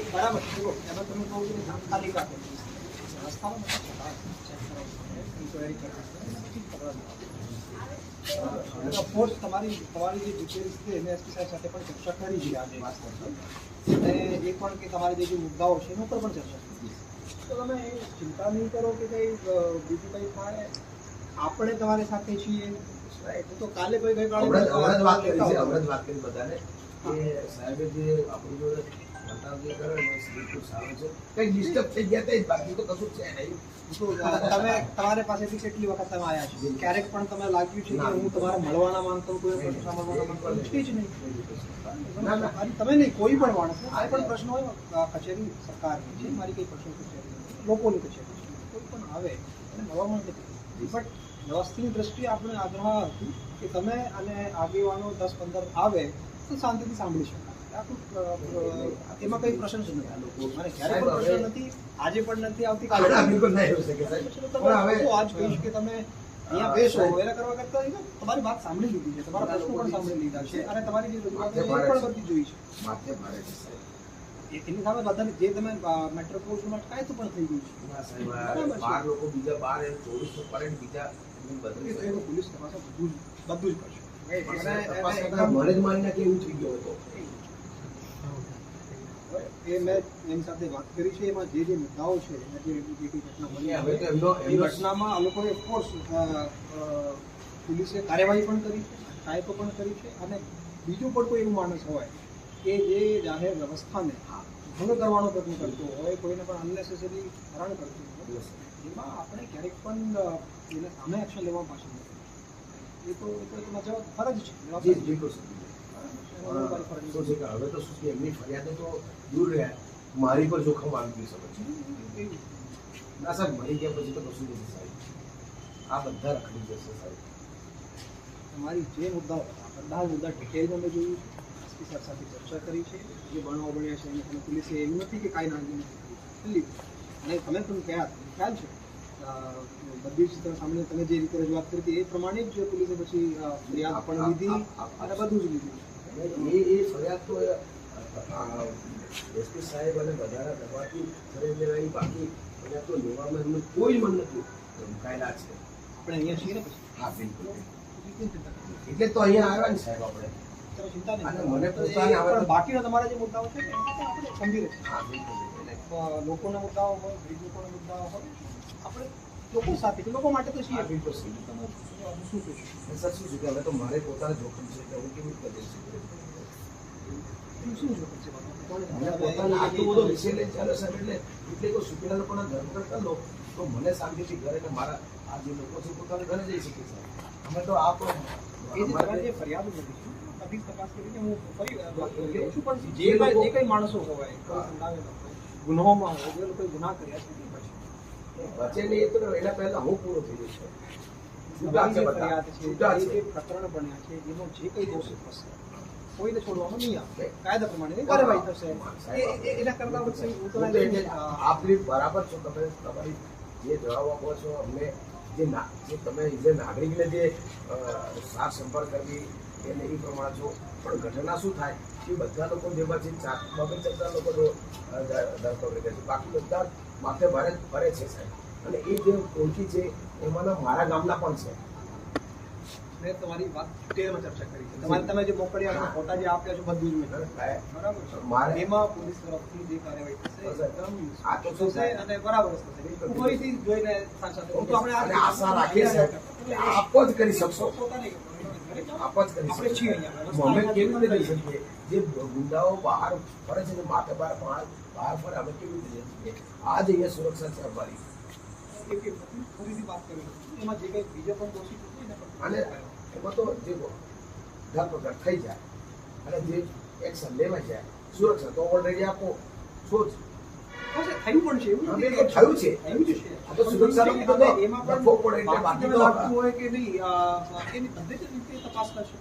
બરાબર એમાં તમે કહું છું તાત્કાલિક આપે રસ્તામાં ઇન્ક્વાયરી કરે ઓફકોર્સ તમારી જે ડિટેલ્સ છે એને એસપી સાહેબ સાથે પણ ચર્ચા કરી છે આજે વાત કરશો અને એ પણ કે તમારા જે મુદ્દાઓ છે એના પર પણ ચર્ચા કરી તો તમે ચિંતા નહીં કરો કે કંઈ બીજું કંઈ થાય આપણે તમારી સાથે છીએ તો કાલે કોઈ ગઈ વાત કરી બધાને કે સાહેબે જે આપણી જોડે મંતવ્ય કરે ને બિલકુલ સારું છે કંઈક ડિસ્ટર્બ થઈ ગયા હતા બાકી તો કશું છે નહીં તમે તમારી પાસેથી કેટલી વખત તમે આવ્યા છો ક્યારેક પણ તમે લાગ્યું છે કે હું તમારે મળવાના માંગતો કોઈ પ્રશ્ન સાંભળવાના માંગતો છે જ નહીં તમે નહીં કોઈ પણ માણસ આ પણ પ્રશ્ન હોય કચેરી સરકારની છે મારી કઈ પ્રશ્ન કચેરી લોકોની કચેરી છે કોઈ પણ આવે અને મળવા માંગે બટ વ્યવસ્થિતની દ્રષ્ટિએ આપણે આગ્રહ હતું કે તમે અને આગેવાનો 10-15 આવે તો શાંતિથી સાંભળી શકાય એમાં કઈ પ્રશ્ન જ નથી મને ક્યારે પણ પ્રશ્ન નથી આજે પણ નથી આવતીકાલે આજ કહીશ કે તમે અહીંયા બેસો એના કરવા કરતા તમારી વાત સાંભળી લીધી છે તમારા પ્રશ્નો પણ સાંભળી લીધા છે અને તમારી જે રજૂઆત છે એ પણ બધી જોઈ છે એની સામે બધા જે તમે મેટ્રોપોલિસમાં અટકાય તો પણ થઈ ગયું છે 12 લોકો બીજા 12 24 પર બીજા પોલીસ તપાસ બધું જ કરશે મને જ માનીને કે એવું થઈ ગયો હતો એ મેં એની સાથે વાત કરી છે એમાં જે મુદ્દાઓ છે જે ઘટના બની એ ઘટનામાં આ લોકોએ ઓફકોર્સ પોલીસે કાર્યવાહી પણ કરી છે અટકાયતો પણ કરી છે અને બીજું પણ કોઈ એવું માણસ હોય કે જે જાહેર વ્યવસ્થાને ભંગ કરવાનો પ્રયત્ન કરતો હોય કોઈને પણ અનનેસેસરી હેરાન કરતું હોય એમાં આપણે ક્યારેક પણ એને સામે એક્શન લેવા પાછળ નથી એ તો ફરજ છે હવે તો શું એમની ફરિયાદો તો દૂર રહ્યા મારી પર જોખમ આવી શકે છે ના સાહેબ મરી ગયા પછી તો કશું નથી સાહેબ આ બધા રખડી જશે સાહેબ તમારી જે મુદ્દાઓ બધા મુદ્દા ડિટેલમાં મેં જોયું છે એસપી સાહેબ સાથે ચર્ચા કરી છે જે બનાવો બન્યા છે એને પોલીસે એવું નથી કે કાંઈ નાની નથી અને તમે પણ ખ્યાલ છે બધી જ સામે તમે જે રીતે રજૂઆત કરી હતી એ પ્રમાણે જ પોલીસે પછી ફરિયાદ પણ લીધી અને બધું જ લીધું એ ફરિયાદ તો એસપી સાહેબ અને બધાના દબાણથી ફરિયાદ લેવાની બાકી ફરિયાદ તો લેવામાં એમનું કોઈ મન નથી મુકાયેલા છે આપણે અહીંયા છીએ ને પછી હા બિલકુલ એટલે તો અહીંયા આવ્યા ને સાહેબ આપણે ચિંતા નહીં મને પોતાને બાકીના તમારા જે મુદ્દાઓ છે આપણે સમજી લઈશું હા બિલકુલ લોકોના મુદ્દાઓ હોય ગરીબ લોકોના મુદ્દાઓ હોય આપણે લોકો સાથે લોકો માટે તો છીએ બિલકુલ શું કહેશું સર શું છે કે હવે તો મારે પોતાને જોખમ છે કે હું કેવી રીતે કરી શું જોખમ છે પોતાને આટલું બધો વિષય લઈ ચાલે સાહેબ એટલે કોઈ સુકેલા લોકોના ધર્મ કરતા લો તો મને શાંતિથી ઘરે ને મારા આ જે લોકો છે પોતાને ઘરે જઈ શકે છે અમે તો આ પણ જે ફરિયાદ નથી અભી તપાસ કરીને હું ફરી છું પણ જે કઈ માણસો હોય ગુનાઓમાં હોય જે લોકોએ ગુના કર્યા છે વચ્ચે નહીં એ તો એના પહેલા હું પૂરો થઈ જઈશ ફરિયાદ છે જે પ્રકરણ બન્યા છે જેનો જે કઈ દોષિત હશે કોઈને છોડવામાં નહીં આવે કાયદા પ્રમાણે કાર્યવાહી થશે એના કરતા આપની બરાબર છો તમે તમારી જે જવાબ આપો છો અમને જે તમે જે નાગરિકને જે સાર સંભાળ કરવી એને એ પ્રમાણે છો પણ ઘટના શું થાય કે બધા લોકો જેમાંથી 4 લોકો ધરપકડ કરે છે બાકી બધા માથે ભારે ફરે છે સાહેબ અને એ જે ઓળખી છે એમાંના મારા ગામના પણ છે મેં તમારી વાત ડિટેલમાં ચર્ચા કરી છે તમે જે મોકલ્યા ફોટા જે આપ્યા છો બધું જ મેં બરાબર મારે એમાં પોલીસ તરફથી જે કાર્યવાહી થશે આ તો થશે અને બરાબર થશે ફરીથી જોઈને હું તો આપણે આશા રાખીએ છીએ આપ જ કરી શકશો આપ જ કરી શકીએ અમે કેવી રીતે કરી શકીએ જે ગુંડાઓ બહાર ફરે છે ને માથે બહાર ફરે અમે કેવી રીતે જઈ શકીએ આ જ અહીંયા સુરક્ષા છે અમારી ફરીથી વાત કરી એમાં જે કંઈ બીજો પણ દોષિત અને એમાં તો જે ધરપકડ થઈ જાય અને જે એક્શન લેવાઈ જાય સુરક્ષા તો ઓલરેડી આપો છો જ થયું પણ છે એવું થયું છે આ તો સુરક્ષા એમાં પણ પડે એટલે બાકી તો લાગતું હોય કે નહીં એની પદ્ધતિ રીતે તપાસ કરશે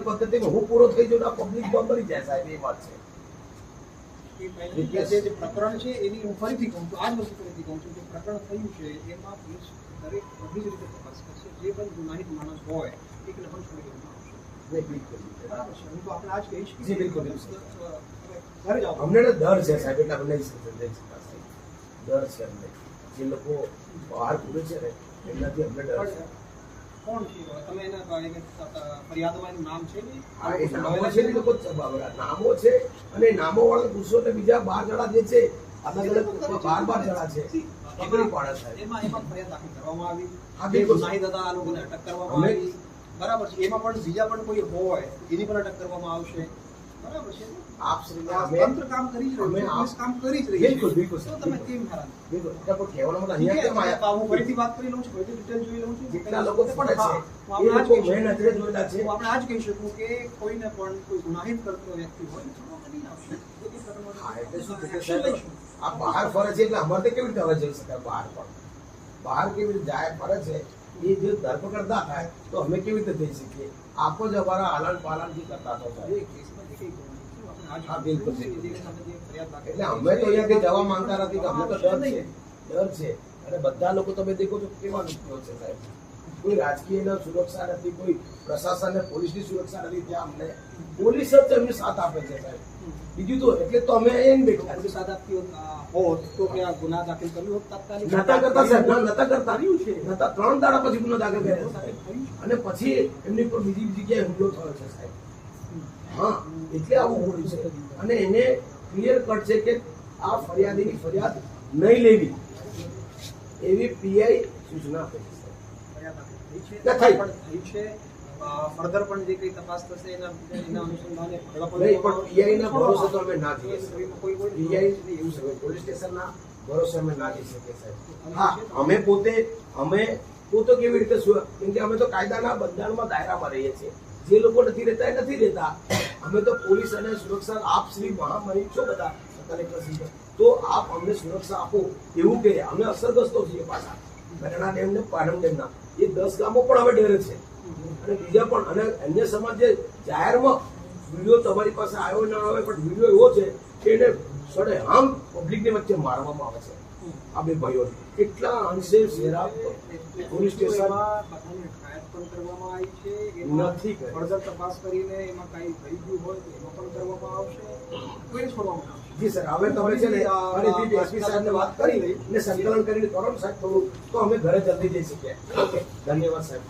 પદ્ધતિમાં હું પૂરો થઈ જાઉં પબ્લિક મરી જાય સાહેબ એ વાત છે જે પ્રકરણ છે એની હું ફરીથી કહું છું આ જ વસ્તુ ફરીથી કહું છું કે પ્રકરણ થયું છે એમાં પોલીસ દરેક બધી જ રીતે તપાસ કરશે જે પણ ગુનાહિત માણસ હોય એકને પણ છોડી દેવામાં આવશે નહીં, બિલકુલ. બરાબર છે. હું તો આપણે આજ કહીશ કે જી, બિલકુલ, બિલકુલ. ઘરે જાઓ. અમને તો ડર છે સાહેબ, એટલે અમને નહીં શકાશે. ડર છે અમને. જે લોકો બહાર પૂરે છે ને એમનાથી અમને ડર છે. કોણ છે તમે એને ફરિયાદમાં એનું નામ છે ને? હા, એ નામો છે ને, લોકો નામો છે અને નામો વાળા પૂછો એટલે બીજા 12 જણા જે છે અલગ અલગ 12 જણા છે. પકડી પાડે સાહેબ. એમાં ફરિયાદ દાખલ કરવામાં આવી. હા, બિલકુલ. ગુનાહિત હતા, આ લોકોને અટક કરવામાં આવી. બરાબર છે. એમાં પણ બીજા પણ કોઈ હોય એની પણ અટક કરવામાં આવશે. બરાબર છે. આપ શ્રી તંત્ર કામ કરી જ રહ્યું છે, પોલીસ કામ કરી જ રહી છે. બિલકુલ, બિલકુલ, તો તમે કેમ હેરાન? બિલકુલ. એટલે પણ કહેવાનો મતલબ અહીંયા કેમ આયા? હું ફરીથી વાત કરી લઉં છું, ફરીથી ડિટેલ જોઈ લઉં છું. જેટલા લોકો પડે છે હું એ લોકો આપણે મેં નજરે જોયેલા છે. આપણે આજ કહી શકું કે કોઈને પણ કોઈ ગુનાહિત કરતો વ્યક્તિ હોય તો નહીં આવશે. હા, એટલે શું છે કે સાહેબ આ બહાર ફરે છે એટલે અમારે તો કેવી રીતે હવે જઈ શકાય બહાર પણ? બહાર કેવી રીતે જાય ફરે છે એ જો ધરપકડ ના થાય તો અમે કેવી રીતે જઈ શકીએ? આપો જ અમારા આલન પાલનથી કરતા તો સાહેબ. હા, બિલકુલ, બિલકુલ. એટલે અમે તો અહીંયાથી જવા માંગતા નથી કે અમને તો ડર છે અને બધા લોકો તમે દેખો છો કેવા વ્યક્તિઓ છે સાહેબ. કોઈ રાજકીય સુરક્ષા નથી, કોઈ પ્રશાસન ને પોલીસની સુરક્ષા નથી. ત્યાં અમને પોલીસ જ એમની સાથ આપે છે સાહેબ. બીજું તો એટલે તો અમે એમ બેઠા પોલીસ સાથ આપતી હોત તો કે આ ગુના દાખલ કર્યો હોત તાત્કાલિક. નતા કરતા સાહેબ, નતા કરતા. નતા 3 દાડા પછી ગુનો દાખલ કર્યો સાહેબ. અને પછી એમની પર બીજી જગ્યાએ હુમલો થયો છે સાહેબ. હા, એટલે આવું બોલ્યું છે અને એને ક્લિયર કટ છે કે આ ફરિયાદીની ફરિયાદ નહીં લેવી એવી પીઆઈ સૂચના આપી છે. ફર્ધર પણ જે કઈ તપાસ થશે એના અનુસંધાને નહીં, પણ પીઆઈ ના ભરોસે તો અમે ના જઈએ. પીઆઈ એવું છે, પોલીસ સ્ટેશનના ભરોસે અમે ના જઈ શકીએ સાહેબ. હા, અમે પોતે કેવી રીતે કેમ કે અમે તો કાયદાના બંધારણમાં દાયરામાં રહીએ છીએ. જે લોકો નથી રહેતા એ નથી રહેતા. અમે તો પોલીસ અને સુરક્ષા આપ શ્રી મહામહિમ છો બધા કલેક્ટર, તો આપ અમને સુરક્ષા આપો એવું કે અમે અસરગ્રસ્તો છીએ પાછા ગરણા ડેમ ને પાટણ ડેમના એ 10 ગામો પણ હવે ડરે છે અને બીજા પણ. અને અન્ય સમાજ જે જાહેરમાં વિડીયો તમારી પાસે આવ્યો ના આવે પણ વિડીયો એવો છે કે એને સડેઆમ પબ્લિકની વચ્ચે મારવામાં આવે છે. આ બે ભાઈઓને કેટલા અંશે શેરા પોલીસ સ્ટેશનમાં કરવામાં આવી છે. નથી કરી. ફર્ધર તપાસ કરીને એમાં કઈ થઈ ગયું હોય તો એમાં પણ કરવામાં આવશે. કોઈ છોડવામાં આવશે. જી સર, હવે તમે છે ને ફરીથી એસપી સાહેબને વાત કરી ને સંકલન કરીને કરો ને સાહેબ થોડું, તો અમે ઘરે જલ્દી જઈ શકીએ. ઓકે, ધન્યવાદ સાહેબ.